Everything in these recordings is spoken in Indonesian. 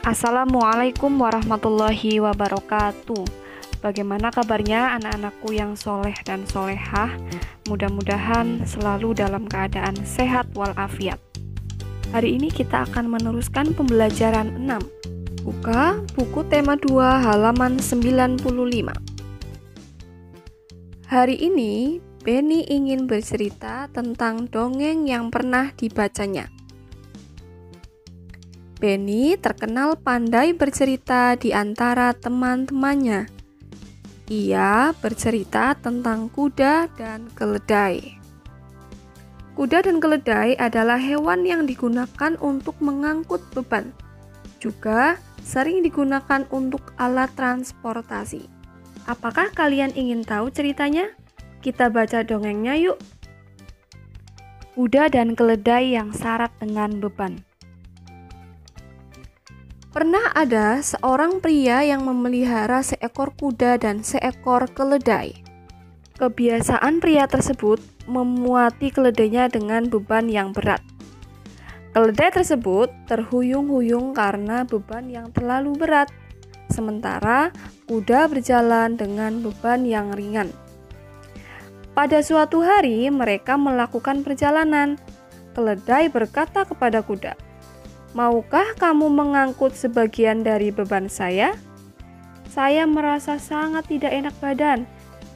Assalamualaikum warahmatullahi wabarakatuh. Bagaimana kabarnya anak-anakku yang soleh dan solehah? Mudah-mudahan selalu dalam keadaan sehat walafiat. Hari ini kita akan meneruskan pembelajaran 6. Buka buku tema 2 halaman 95. Hari ini Benny ingin bercerita tentang dongeng yang pernah dibacanya. Benny terkenal pandai bercerita di antara teman-temannya. Ia bercerita tentang kuda dan keledai. Kuda dan keledai adalah hewan yang digunakan untuk mengangkut beban. Juga sering digunakan untuk alat transportasi. Apakah kalian ingin tahu ceritanya? Kita baca dongengnya yuk. Kuda dan keledai yang syarat dengan beban. Pernah ada seorang pria yang memelihara seekor kuda dan seekor keledai. Kebiasaan pria tersebut memuati keledainya dengan beban yang berat. Keledai tersebut terhuyung-huyung karena beban yang terlalu berat, sementara kuda berjalan dengan beban yang ringan. Pada suatu hari mereka melakukan perjalanan. Keledai berkata kepada kuda, "Maukah kamu mengangkut sebagian dari beban saya? Saya merasa sangat tidak enak badan.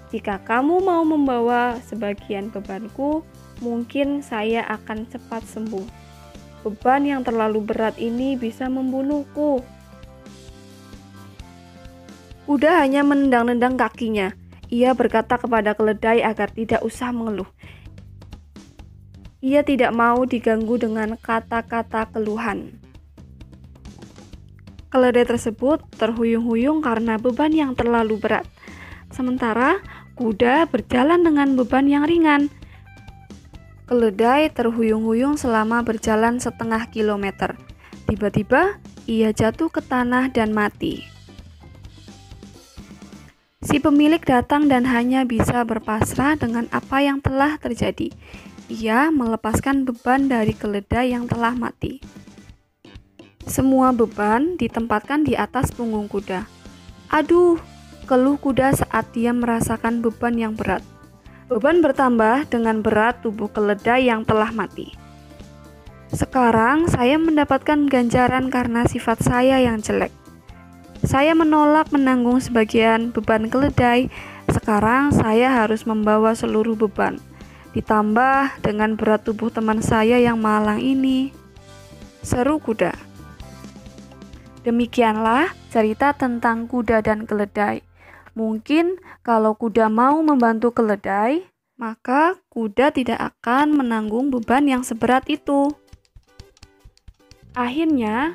Jika kamu mau membawa sebagian bebanku, mungkin saya akan cepat sembuh. Beban yang terlalu berat ini bisa membunuhku." Kuda hanya menendang-nendang kakinya. Ia berkata kepada keledai agar tidak usah mengeluh. Ia tidak mau diganggu dengan kata-kata keluhan. Keledai tersebut terhuyung-huyung karena beban yang terlalu berat. Sementara kuda berjalan dengan beban yang ringan. Keledai terhuyung-huyung selama berjalan setengah kilometer. Tiba-tiba ia jatuh ke tanah dan mati. Si pemilik datang dan hanya bisa berpasrah dengan apa yang telah terjadi. Ia melepaskan beban dari keledai yang telah mati. Semua beban ditempatkan di atas punggung kuda. "Aduh," keluh kuda saat dia merasakan beban yang berat. Beban bertambah dengan berat tubuh keledai yang telah mati. "Sekarang saya mendapatkan ganjaran karena sifat saya yang jelek. Saya menolak menanggung sebagian beban keledai. Sekarang saya harus membawa seluruh beban. Ditambah dengan berat tubuh teman saya yang malang ini," seru kuda. Demikianlah cerita tentang kuda dan keledai. Mungkin kalau kuda mau membantu keledai, maka kuda tidak akan menanggung beban yang seberat itu. Akhirnya,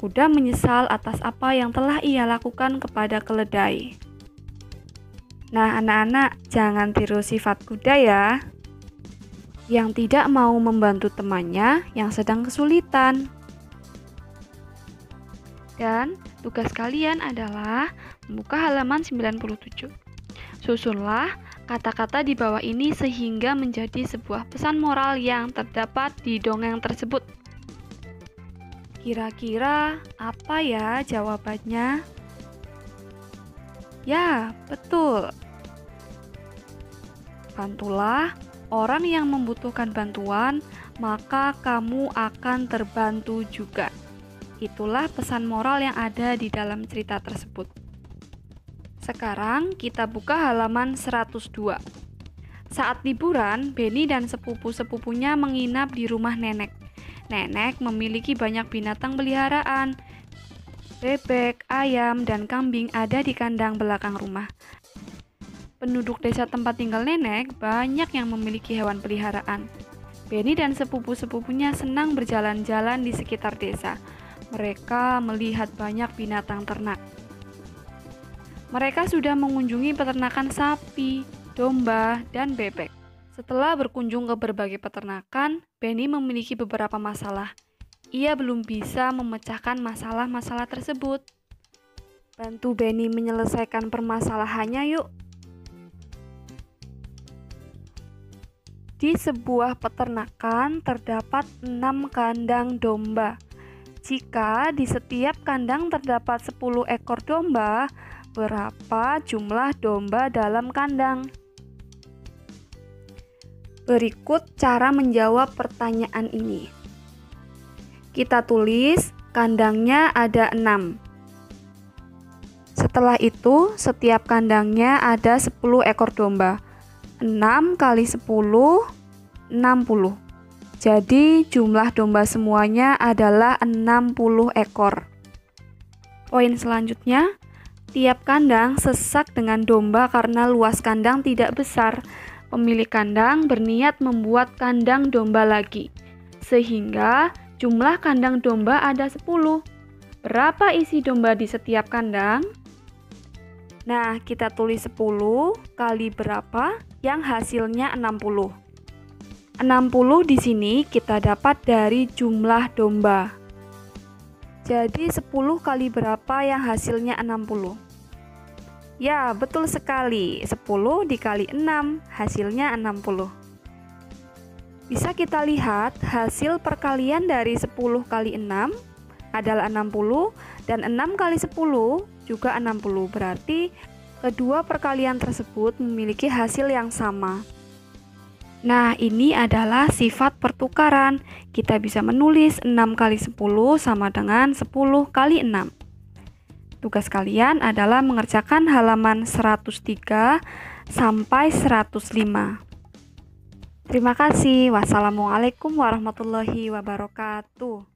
kuda menyesal atas apa yang telah ia lakukan kepada keledai. Nah, anak-anak, jangan tiru sifat kuda ya, yang tidak mau membantu temannya yang sedang kesulitan. Dan tugas kalian adalah membuka halaman 97. Susunlah kata-kata di bawah ini sehingga menjadi sebuah pesan moral yang terdapat di dongeng tersebut. Kira-kira apa ya jawabannya? Ya, betul. Bantulah orang yang membutuhkan bantuan, maka kamu akan terbantu juga. Itulah pesan moral yang ada di dalam cerita tersebut. Sekarang kita buka halaman 102. Saat liburan, Benny dan sepupu-sepupunya menginap di rumah nenek. Nenek memiliki banyak binatang peliharaan. Bebek, ayam, dan kambing ada di kandang belakang rumah. Penduduk desa tempat tinggal nenek banyak yang memiliki hewan peliharaan. Benny dan sepupu-sepupunya senang berjalan-jalan di sekitar desa. Mereka melihat banyak binatang ternak. Mereka sudah mengunjungi peternakan sapi, domba, dan bebek. Setelah berkunjung ke berbagai peternakan, Benny memiliki beberapa masalah. Ia belum bisa memecahkan masalah-masalah tersebut. Bantu Benny menyelesaikan permasalahannya yuk. Di sebuah peternakan terdapat 6 kandang domba. Jika di setiap kandang terdapat 10 ekor domba, berapa jumlah domba dalam kandang? Berikut cara menjawab pertanyaan ini. Kita tulis kandangnya ada 6. Setelah itu, setiap kandangnya ada 10 ekor domba. 6 kali 10, 60. Jadi, jumlah domba semuanya adalah 60 ekor. Poin selanjutnya, tiap kandang sesak dengan domba karena luas kandang tidak besar. Pemilik kandang berniat membuat kandang domba lagi, sehingga jumlah kandang domba ada 10. Berapa isi domba di setiap kandang? Nah, kita tulis 10 kali berapa yang hasilnya 60. 60 di sini kita dapat dari jumlah domba. Jadi 10 kali berapa yang hasilnya 60? Ya, betul sekali. 10 dikali 6, hasilnya 60. Bisa kita lihat hasil perkalian dari 10 kali 6 adalah 60 dan 6 kali 10 juga 60. Berarti kedua perkalian tersebut memiliki hasil yang sama. Nah, ini adalah sifat pertukaran. Kita bisa menulis 6 kali 10 sama dengan 10 kali 6. Tugas kalian adalah mengerjakan halaman 103 sampai 105. Terima kasih. Wassalamualaikum warahmatullahi wabarakatuh.